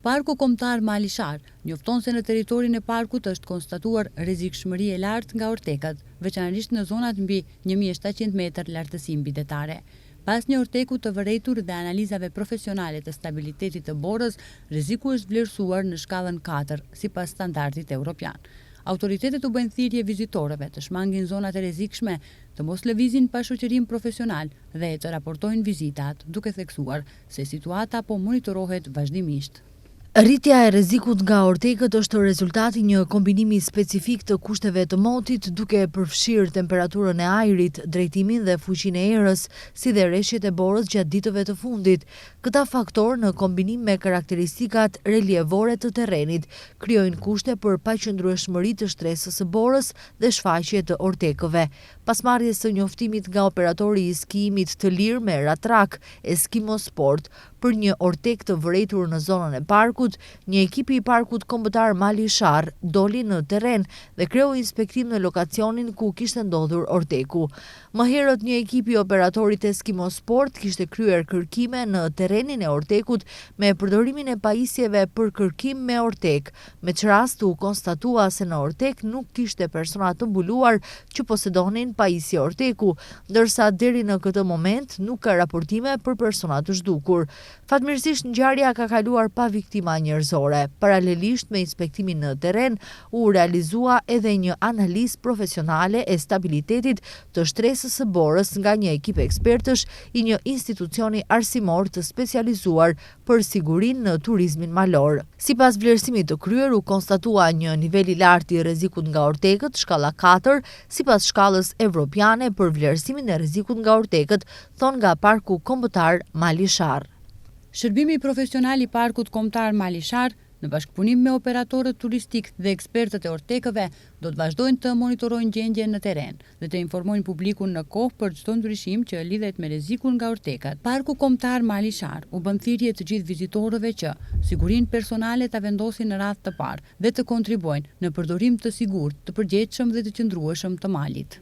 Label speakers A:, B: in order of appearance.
A: Parku Kombëtar Malishar njofton se në territorin e parkut është konstatuar rrezikshmëri e lartë nga ortekat, veçanërisht në zonat mbi 1700 metër lartësi mbydetare. Pas një orteku të vërejtur dhe analizave profesionale të stabilitetit të borës, rreziku është vlerësuar në shkallën 4, sipas standardit evropian. Autoritetet u bëjnë thirrje vizitorëve të shmangin zonat e rrezikshme, të mos lëvizin pa shoqërim profesional dhe të raportojnë vizitat, duke theksuar se situata po monitorohet vazhdimisht.
B: Rritja e rrezikut nga ortekët është rezultati një kombinimi specifik të kushteve të motit, duke përfshirë temperaturën e ajrit, drejtimin dhe fuqinë e erës, si dhe rreshjet e borës gjatë ditëve të fundit. Këta faktor në kombinim me karakteristikat relievore të terrenit krijojnë kushte për paqëndrueshmëri të shtresës së borës dhe shfaqje të ortekëve. Pas marrjes së njoftimit nga operatori i skijimit të lirë me ratrak Eskimo Sport për një ortek të vërejtur në zonën e parkut, një ekip i Parkut Kombëtar Malishar doli në terren dhe kreu inspektim në lokacionin ku kishte ndodhur orteku. Më herët një ekip i operatorit Eskimo Sport kishte kryer kërkime në terrenin e ortekut me përdorimin e pajisjeve për kërkim me ortek, me që rast u konstatua se në ortek nuk kishte persona të mbuluar që posedonin pajisje orteku, ndërsa deri në këtë moment nuk ka raportime për persona të zhdukur. Fatmirësisht ngjarja ka kaluar pa viktima njerëzore. Paralelisht me inspektimin në terren, u realizua edhe një analizë profesionale e stabilitetit të shtresës së borës nga një ekip ekspertësh i një institucioni arsimor të specializuar për sigurinë në turizmin malor. Sipas vlerësimit të kryer, u konstatua një nivel i lartë i rrezikut nga ortekët, shkalla 4, sipas shkallës evropiane për vlerësimin e rrezikut nga ortekët, thon nga Parku Kombëtar Malishar.
A: Shërbimi profesional i Parkut Kombëtar Malishar, në bashkëpunim me operatorët turistik dhe ekspertët e ortekëve, do të vazhdojnë të monitorojnë gjendjen në terren dhe të informojnë publikun në kohë për çdo ndryshim që lidhet me rrezikun nga ortekat. Parku Kombëtar Malishar u bën thirrje të gjithë vizitorëve që sigurinë personale ta vendosin në radhë të parë dhe të kontribuojnë në përdorim të sigurt, të përgjegjshëm dhe të qëndrueshëm të malit.